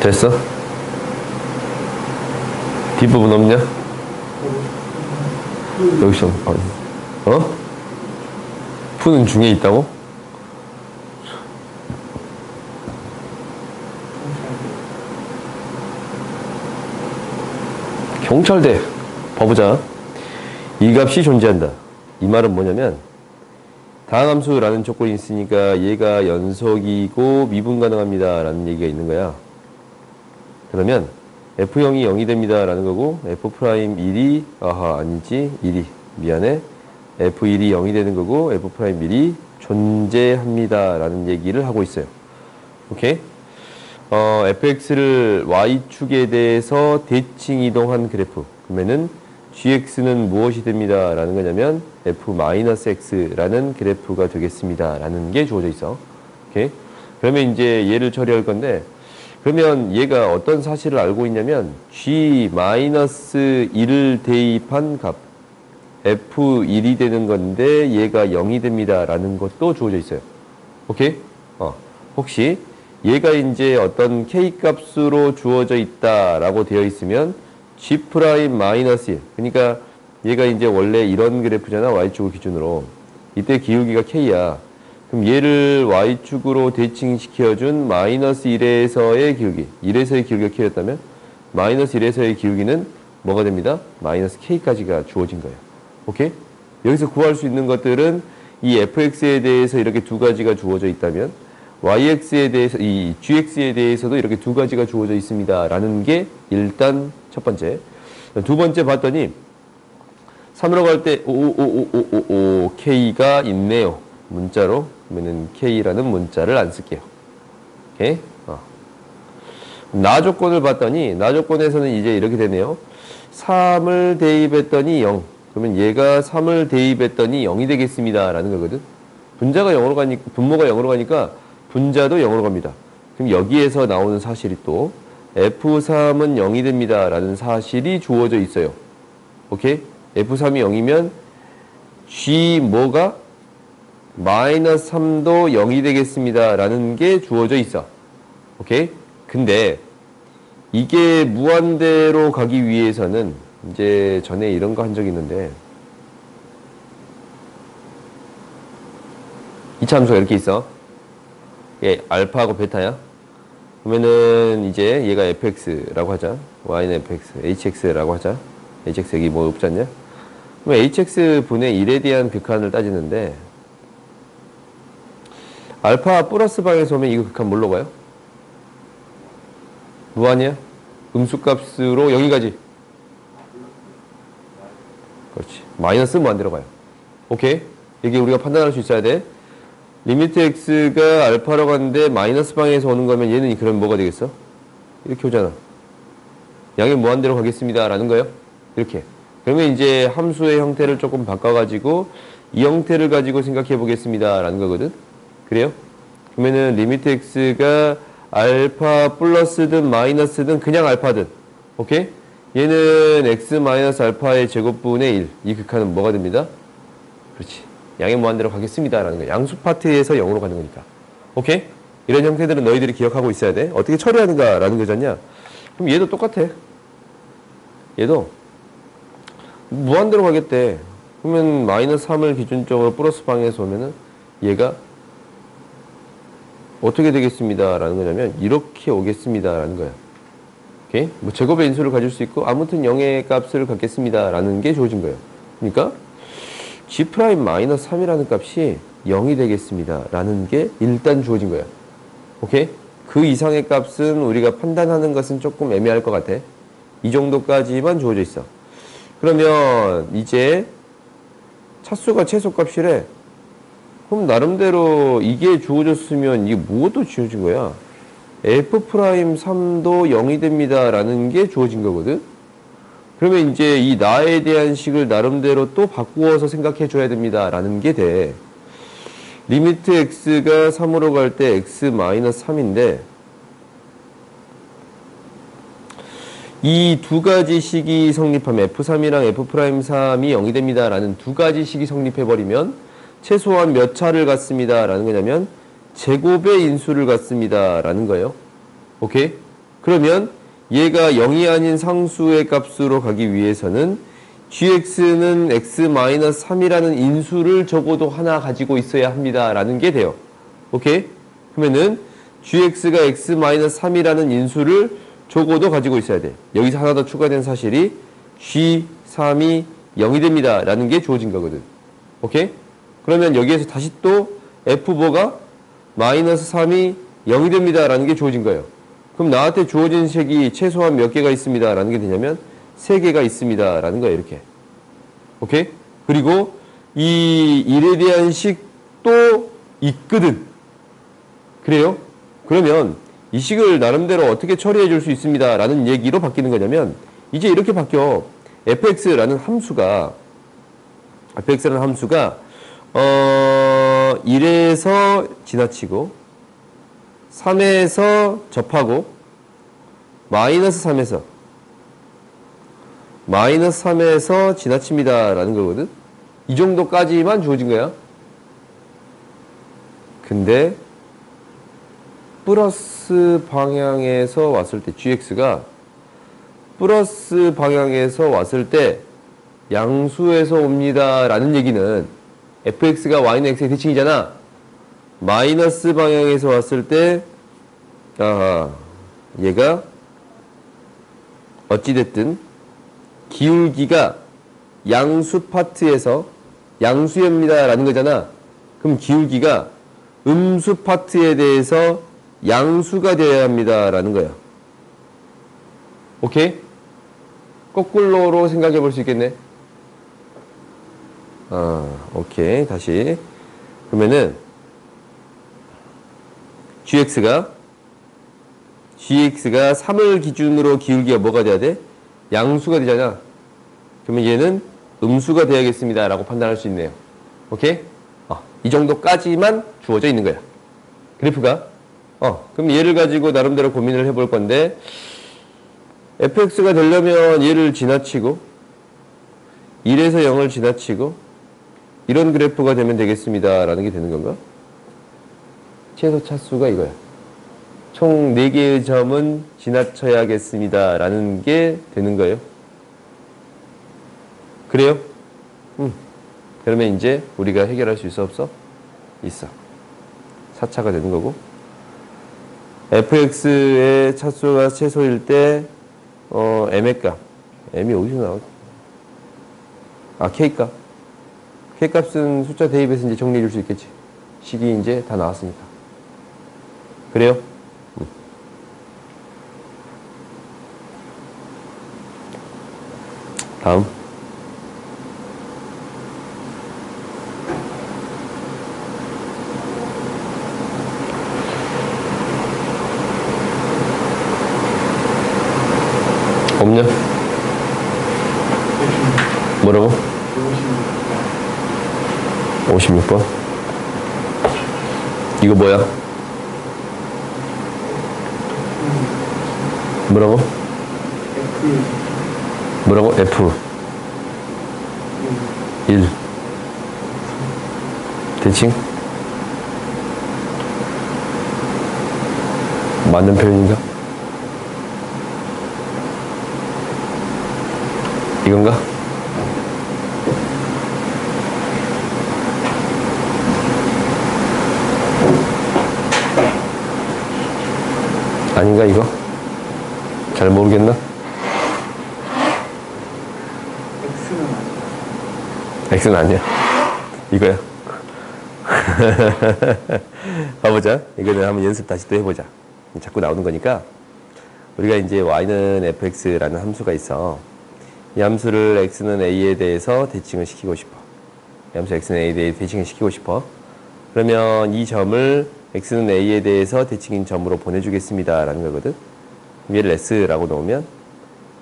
됐어? 뒷부분 없냐? 여기서, 푸는 중에 있다고? 경찰대. 봐보자. 이 값이 존재한다. 이 말은 뭐냐면 다항함수라는 조건이 있으니까 얘가 연속이고 미분 가능합니다 라는 얘기가 있는 거야. 그러면 F0이 0이 됩니다 라는 거고 F'1이 아니지 1이 미안해 F1이 0이 되는 거고 F'1이 존재합니다 라는 얘기를 하고 있어요. 오케이? fx를 y축에 대해서 대칭 이동한 그래프. 그러면은 gx는 무엇이 됩니다 라는 거냐면 f-x라는 그래프가 되겠습니다 라는 게 주어져 있어. 오케이? 그러면 이제 얘를 처리할 건데, 그러면 얘가 어떤 사실을 알고 있냐면 g-1을 대입한 값 f1이 되는 건데 얘가 0이 됩니다 라는 것도 주어져 있어요. 오케이? 혹시 얘가 이제 어떤 k 값으로 주어져 있다라고 되어 있으면 g 프라임 마이너스 1. 그러니까 얘가 이제 원래 이런 그래프잖아. y축을 기준으로. 이때 기울기가 k야. 그럼 얘를 y축으로 대칭시켜준 마이너스 1에서의 기울기. 1에서의 기울기가 k였다면 마이너스 1에서의 기울기는 뭐가 됩니다? 마이너스 k까지가 주어진 거예요. 오케이? 여기서 구할 수 있는 것들은 이 fx에 대해서 이렇게 두 가지가 주어져 있다면 yx에 대해서, 이 gx에 대해서도 이렇게 두 가지가 주어져 있습니다. 라는 게 일단 첫 번째. 두 번째 봤더니 3으로 갈 때 k가 있네요. 문자로. 그러면은 k라는 문자를 안 쓸게요. 오케이? 나 조건을 봤더니 나 조건에서는 이제 이렇게 되네요. 3을 대입했더니 0. 그러면 얘가 3을 대입했더니 0이 되겠습니다. 라는 거거든. 분모가 0으로 가니까 분자도 0으로 갑니다. 그럼 여기에서 나오는 사실이 또 F3은 0이 됩니다. 라는 사실이 주어져 있어요. 오케이? F3이 0이면 G 뭐가? 마이너스 3도 0이 되겠습니다. 라는 게 주어져 있어. 오케이? 근데 이게 무한대로 가기 위해서는 이제 전에 이런 거 한 적이 있는데 이차 함수가 이렇게 있어. 얘 알파하고 베타야. 그러면은 이제 얘가 fx라고 하자. y는 fx, hx라고 하자. hx 여기 뭐 없지 않냐? 그럼 hx 분의 1에 대한 극한을 따지는데 알파 플러스 방에서 오면 이거 극한 뭘로 가요? 무한이야? 음수값으로 여기까지. 그렇지. 마이너스 무한대로 가요. 오케이? 이게 우리가 판단할 수 있어야 돼. 리미트 x가 알파로 가는데 마이너스 방에서 오는 거면 얘는 그럼 뭐가 되겠어? 이렇게 오잖아. 양이 무한대로 가겠습니다. 라는 거예요. 이렇게. 그러면 이제 함수의 형태를 조금 바꿔가지고 이 형태를 가지고 생각해 보겠습니다. 라는 거거든. 그래요? 그러면은 리미트 x가 알파 플러스든 마이너스든 그냥 알파든. 오케이? 얘는 x 마이너스 알파의 제곱분의 1. 이 극한은 뭐가 됩니다? 그렇지. 양의 무한대로 가겠습니다. 라는 거야. 양수 파트에서 0으로 가는 거니까. 오케이? 이런 형태들은 너희들이 기억하고 있어야 돼. 어떻게 처리하는가? 라는 거잖냐? 그럼 얘도 똑같아. 얘도 무한대로 가겠대. 그러면 마이너스 3을 기준적으로 플러스 방에서 오면은 얘가 어떻게 되겠습니다. 라는 거냐면 이렇게 오겠습니다. 라는 거야. 오케이? 뭐 제곱의 인수를 가질 수 있고 아무튼 0의 값을 갖겠습니다. 라는 게 주어진 거예요. 그러니까 G'-3이라는 값이 0이 되겠습니다. 라는 게 일단 주어진 거야. 오케이? 그 이상의 값은 우리가 판단하는 것은 조금 애매할 것 같아. 이 정도까지만 주어져 있어. 그러면 이제 차수가 최소값이래. 그럼 나름대로 이게 주어졌으면 이게 무엇도 주어진 거야? F'3도 0이 됩니다. 라는 게 주어진 거거든? 그러면 이제 이 나에 대한 식을 나름대로 또 바꾸어서 생각해 줘야 됩니다. 라는 게 돼. 리미트 x가 3으로 갈 때 x-3인데 이 두 가지 식이 성립하면 F3이랑 F'3이 0이 됩니다. 라는 두 가지 식이 성립해버리면 최소한 몇 차를 갖습니다. 라는 거냐면 제곱의 인수를 갖습니다. 라는 거예요. 오케이? 그러면 얘가 0이 아닌 상수의 값으로 가기 위해서는 gx는 x-3이라는 인수를 적어도 하나 가지고 있어야 합니다. 라는 게 돼요. 오케이? 그러면은 gx가 x-3이라는 인수를 적어도 가지고 있어야 돼. 여기서 하나 더 추가된 사실이 g3이 0이 됩니다. 라는 게 주어진 거거든. 오케이? 그러면 여기에서 다시 또 f 뭐가? 마이너스 3이 0이 됩니다. 라는 게 주어진 거예요. 그럼 나한테 주어진 식이 최소한 몇 개가 있습니다. 라는 게 되냐면 3개가 있습니다. 라는 거예요. 이렇게. 오케이? 그리고 이 1에 대한 식도 있거든. 그래요? 그러면 이 식을 나름대로 어떻게 처리해 줄 수 있습니다. 라는 얘기로 바뀌는 거냐면 이제 이렇게 바뀌어. fx라는 함수가 1에서 지나치고 3에서 접하고 마이너스 3에서 지나칩니다. 라는 거거든. 이 정도까지만 주어진 거야. 근데 플러스 방향에서 왔을 때 gx가 플러스 방향에서 왔을 때 양수에서 옵니다 라는 얘기는 fx가 y는 x의 대칭이잖아. 마이너스 방향에서 왔을 때 얘가 어찌됐든 기울기가 양수 파트에서 양수입니다 라는 거잖아. 그럼 기울기가 음수 파트에 대해서 양수가 되어야 합니다 라는 거야. 오케이? 거꾸로로 생각해 볼 수 있겠네. 오케이. 다시. 그러면은 gx가 3을 기준으로 기울기가 뭐가 돼야 돼? 양수가 되잖아. 그러면 얘는 음수가 돼야겠습니다 라고 판단할 수 있네요. 오케이? 이 정도까지만 주어져 있는 거야. 그래프가. 그럼 얘를 가지고 나름대로 고민을 해볼 건데 fx가 되려면 얘를 지나치고 1에서 0을 지나치고 이런 그래프가 되면 되겠습니다 라는 게 되는 건가? 최소 차수가 이거야. 총 4개의 점은 지나쳐야겠습니다 라는 게 되는 거예요. 그래요? 그러면 이제 우리가 해결할 수 있어 없어? 있어. 4차가 되는 거고 fx의 차수가 최소일 때 m의 값 m이 어디서 나오지? k값 k값은 숫자 대입해서 이제 정리해 줄 수 있겠지. 식이 이제 다 나왔으니까. 그래요? 다음 없냐? 뭐라고? 56번. 이거 뭐야? 뭐라고? 뭐라고? F 1 대칭? 맞는 표현인가? 이건가? 아닌가 이거? 잘 모르겠나? X는 아니야. 이거야. 봐보자. 이거는 한번 연습 다시 또 해보자. 자꾸 나오는 거니까 우리가 이제 y는 fx라는 함수가 있어. 이 함수를 x는 a에 대해서 대칭을 시키고 싶어. 이 함수 x는 a에 대해 대칭을 시키고 싶어. 그러면 이 점을 x는 a에 대해서 대칭인 점으로 보내주겠습니다 라는 거거든. 얘를 s라고 놓으면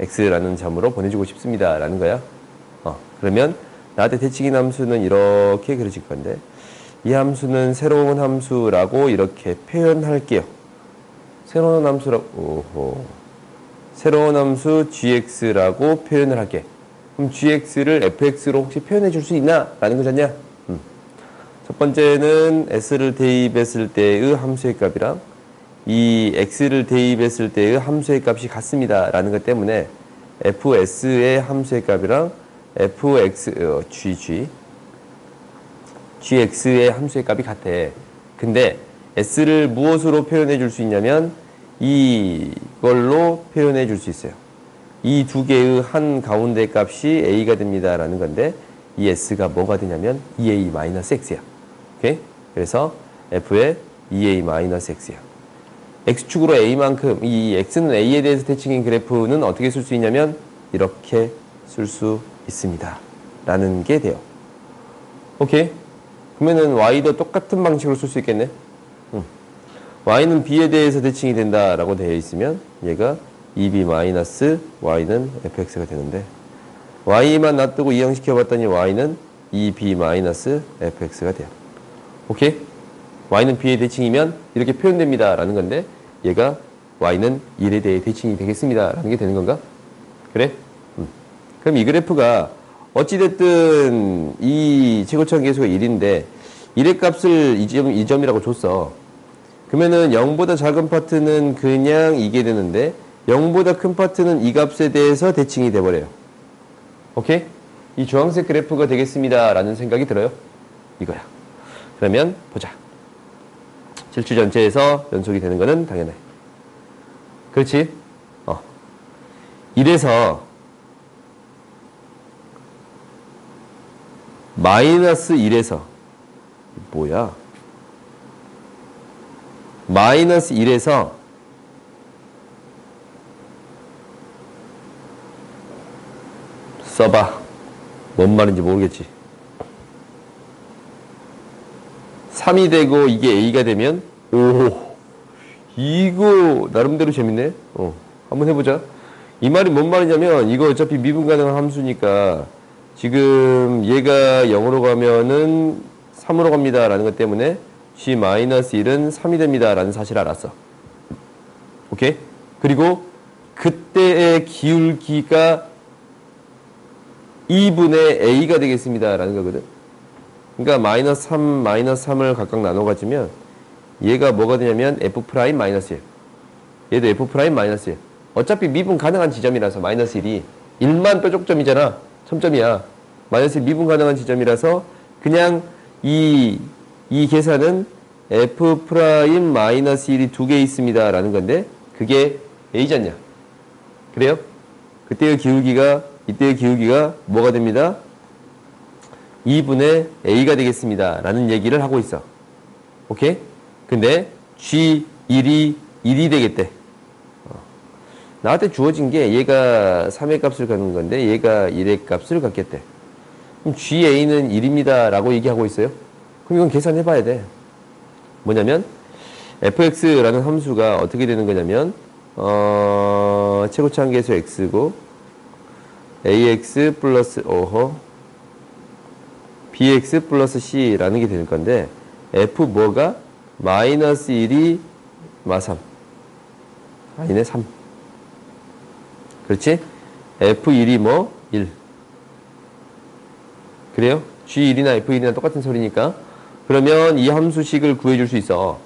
x라는 점으로 보내주고 싶습니다 라는 거야. 그러면 나한테 대칭인 함수는 이렇게 그려질 건데 이 함수는 새로운 함수라고 이렇게 표현할게요. 새로운 함수 gx라고 표현을 할게. 그럼 gx를 fx로 혹시 표현해 줄 수 있나? 라는 거잖냐? 첫 번째는 s를 대입했을 때의 함수의 값이랑 이 x를 대입했을 때의 함수의 값이 같습니다 라는 것 때문에 fs의 함수의 값이랑 gx의 함수의 값이 같아. 근데 s를 무엇으로 표현해 줄 수 있냐면 이걸로 표현해 줄 수 있어요. 이 두 개의 한 가운데 값이 a가 됩니다 라는 건데 이 s가 뭐가 되냐면 2a-x야. 오케이? 그래서 f의 2a-x야. x축으로 a만큼 이 x는 a에 대해서 대칭인 그래프는 어떻게 쓸 수 있냐면 이렇게 쓸 수 있습니다 라는 게 돼요. 오케이? 그러면은 y도 똑같은 방식으로 쓸 수 있겠네. y는 b에 대해서 대칭이 된다 라고 되어 있으면 얘가 2b-y는 fx가 되는데 y만 놔두고 이항시켜 봤더니 y는 2b-fx가 돼요. 오케이? y는 b의 대칭이면 이렇게 표현됩니다 라는 건데 얘가 y는 1에 대해 대칭이 되겠습니다 라는 게 되는 건가? 그래? 그럼 이 그래프가 어찌됐든 이 최고차원 계수가 1인데 1의 값을 이 점이라고 줬어. 그러면은 0보다 작은 파트는 그냥 이게 되는데 0보다 큰 파트는 이 값에 대해서 대칭이 돼버려요. 오케이? 이 주황색 그래프가 되겠습니다 라는 생각이 들어요. 이거야. 그러면 보자. 질주 전체에서 연속이 되는 거는 당연해. 그렇지? 이래서 마이너스 1에서 뭐야? 마이너스 1에서 써봐. 뭔 말인지 모르겠지. 3이 되고 이게 A가 되면 오 이거 나름대로 재밌네. 한번 해보자. 이 말이 뭔 말이냐면 이거 어차피 미분 가능한 함수니까 지금 얘가 0으로 가면은 3으로 갑니다 라는 것 때문에 G-1은 3이 됩니다 라는 사실을 알았어. 오케이? 그리고 그때의 기울기가 2분의 A가 되겠습니다 라는 거거든. 그러니까 마이너스 3, 마이너스 3을 각각 나눠 가지면 얘가 뭐가 되냐면 F'-1 얘도 F'-1 어차피 미분 가능한 지점이라서 마이너스 1이 1만 뾰족점이잖아. 첨점이야. 마이너스 1 미분 가능한 지점이라서 그냥 이 계산은 F'-1이 두 개 있습니다 라는 건데 그게 A잖냐. 그래요? 그때의 기울기가 이때의 기울기가 뭐가 됩니다? 2분의 A가 되겠습니다 라는 얘기를 하고 있어. 오케이? 근데 G1이 1이 되겠대. 나한테 주어진 게 얘가 3의 값을 갖는 건데 얘가 1의 값을 갖겠대. 그럼 GA는 1입니다 라고 얘기하고 있어요. 그럼 이건 계산해 봐야 돼. 뭐냐면 fx라는 함수가 어떻게 되는 거냐면 최고차 한계수 x고 ax 플러스 bx 플러스 c라는 게 되는 건데 f 뭐가 마이너스 1이 마3 아니네 3 그렇지? F1이 뭐? 1 그래요? G1이나 F1이나 똑같은 소리니까 그러면 이 함수식을 구해줄 수 있어.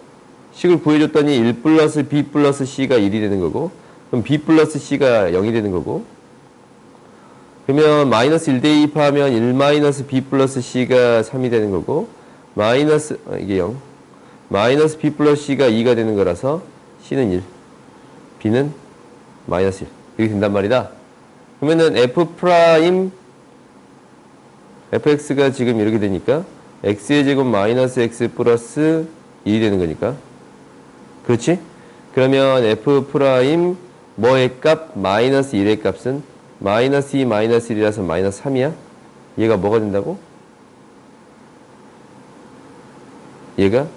식을 구해줬더니 1 플러스 B 플러스 C가 1이 되는 거고 그럼 B 플러스 C가 0이 되는 거고 그러면 마이너스 1 대입하면 1 마이너스 B 플러스 C가 3이 되는 거고 마이너스 이게 0 마이너스 B 플러스 C가 2가 되는 거라서 C는 1 B는 마이너스 1 이렇게 된단 말이다. 그러면은 fx가 지금 이렇게 되니까 x의 제곱 마이너스 x 플러스 1이 되는 거니까 그렇지? 그러면 f' 뭐의 값? 마이너스 1의 값은 마이너스 2 마이너스 1이라서 마이너스 3이야? 얘가 뭐가 된다고? 얘가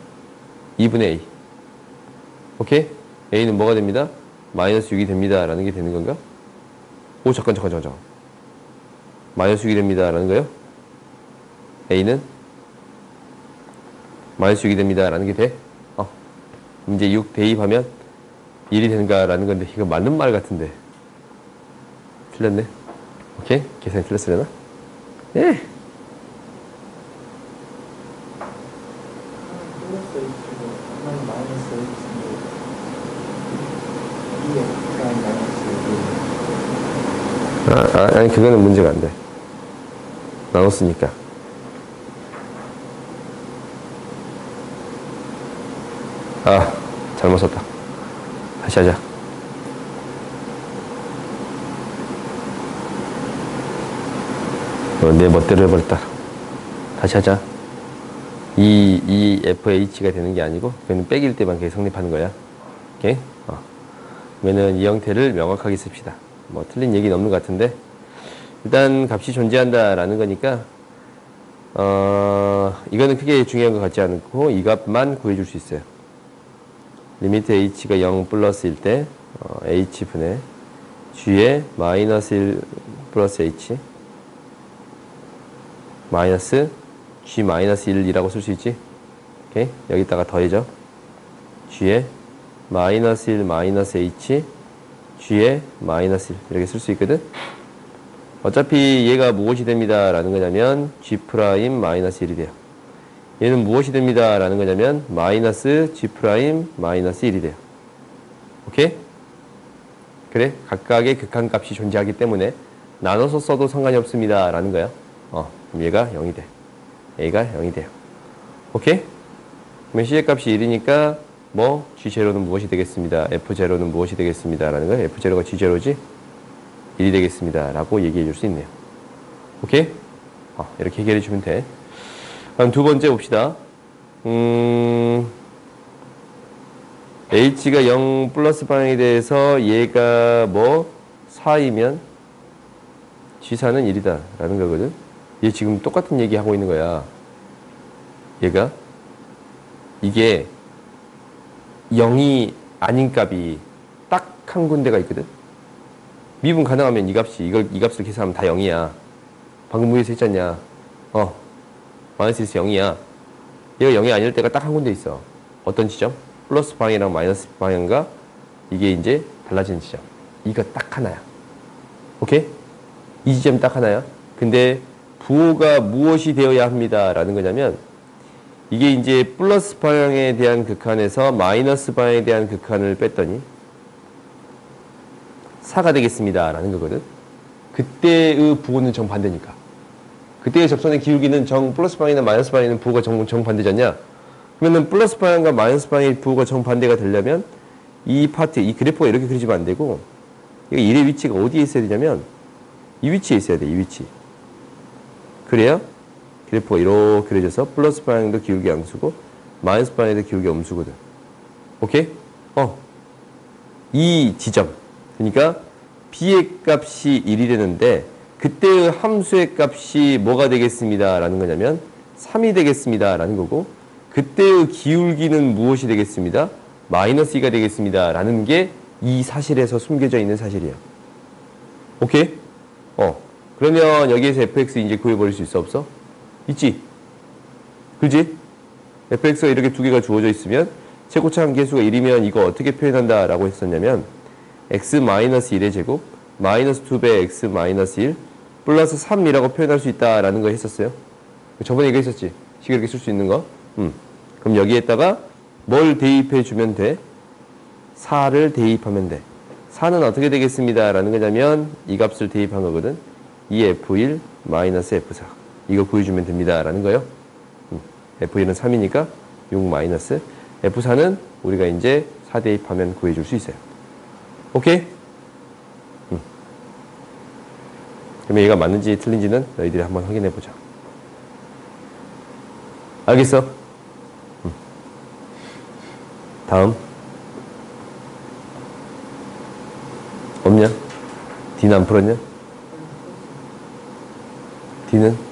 2분의 a 오케이? a는 뭐가 됩니다? 마이너스 6이 됩니다 라는 게 되는 건가? 오 잠깐 마이너스 6이 됩니다 라는 거요? a는 마이너스 6이 됩니다 라는 게 돼? 문제 6 대입하면 1이 되는가 라는 건데 이거 맞는 말 같은데 틀렸네. 오케이? 계산이 틀렸으려나? 예. 아니 그거는 문제가 안 돼. 나눴으니까. 잘못 썼다. 다시 하자. 내 멋대로 해버렸다. 다시 하자. 이 FH가 되는 게 아니고 그는 백일 때만 그게 성립하는 거야. 오케이? 그러면은 이 형태를 명확하게 씁시다. 뭐 틀린 얘기는 없는 것 같은데 일단 값이 존재한다라는 거니까 이거는 크게 중요한 것 같지 않고 이 값만 구해줄 수 있어요. 리미트 h가 0 플러스일 때 h분의 g의 마이너스 1 플러스 h 마이너스 g 마이너스 1이라고 쓸 수 있지. 오케이? 여기다가 더해져. g의 마이너스 1 마이너스 h g의 마이너스 1 이렇게 쓸 수 있거든. 어차피 얘가 무엇이 됩니다 라는 거냐면 g 프라임 마이너스 1이 돼요. 얘는 무엇이 됩니다. 라는 거냐면 마이너스 G 프라임 마이너스 1이 돼요. 오케이? 그래? 각각의 극한값이 존재하기 때문에 나눠서 써도 상관이 없습니다. 라는 거야. 그럼 얘가 0이 돼. A가 0이 돼요. 오케이? 그러면 C의 값이 1이니까 뭐 G0는 무엇이 되겠습니다. F0는 무엇이 되겠습니다. 라는 거야. F0가 G0지? 1이 되겠습니다. 라고 얘기해 줄 수 있네요. 오케이? 이렇게 해결해 주면 돼. 그럼 두 번째 봅시다. H가 0 플러스 방향에 대해서 얘가 뭐 4이면 G4는 1이다 라는 거거든. 얘 지금 똑같은 얘기 하고 있는 거야. 얘가 이게 0이 아닌 값이 딱 한 군데가 있거든. 미분 가능하면 이 값이 이 값을 계산하면 다 0이야. 방금 위에서 했잖냐. 마이너스 1에서 0이야. 얘가 0이 아닐 때가 딱 한 군데 있어. 어떤 지점? 플러스 방향이랑 마이너스 방향과 이게 이제 달라지는 지점. 이거 딱 하나야. 오케이? 이 지점 딱 하나야. 근데 부호가 무엇이 되어야 합니다. 라는 거냐면 이게 이제 플러스 방향에 대한 극한에서 마이너스 방향에 대한 극한을 뺐더니 4가 되겠습니다. 라는 거거든. 그때의 부호는 정반대니까. 그때의 접선의 기울기는 플러스 방향이나 마이너스 방향에는 부호가 정반대잖냐? 그러면 플러스 방향과 마이너스 방향의 부호가 정반대가 되려면 이 파트, 이 그래프가 이렇게 그려지면 안 되고 이거 1의 위치가 어디에 있어야 되냐면 이 위치에 있어야 돼. 이 위치. 그래야 그래프가 이렇게 그려져서 플러스 방향도 기울기 양수고 마이너스 방향도 기울기 음수거든. 오케이? 이 지점. 그러니까 b의 값이 1이 되는데 그때의 함수의 값이 뭐가 되겠습니다. 라는 거냐면 3이 되겠습니다. 라는 거고 그때의 기울기는 무엇이 되겠습니다. 마이너스 2가 되겠습니다. 라는 게 이 사실에서 숨겨져 있는 사실이에요. 오케이? 그러면 여기에서 fx 이제 구해버릴 수 있어 없어? 있지? 그지? fx가 이렇게 두 개가 주어져 있으면 최고차항 계수가 1이면 이거 어떻게 표현한다 라고 했었냐면 x-1의 제곱 마이너스 2배 x-1 플러스 3이라고 표현할 수 있다라는 거 했었어요. 저번에 얘기했었지. 식을 이렇게 쓸 수 있는 거. 그럼 여기에다가 뭘 대입해 주면 돼? 4를 대입하면 돼. 4는 어떻게 되겠습니다. 라는 거냐면 이 값을 대입한 거거든. 2f1 마이너스 f4 이거 구해주면 됩니다. 라는 거요. f1은 3이니까 6 마이너스 f4는 우리가 이제 4 대입하면 구해줄 수 있어요. 오케이? 그러면 얘가 맞는지 틀린지는 너희들이 한번 확인해 보자. 알겠어? 다음. 없냐? D는 안 풀었냐? D는?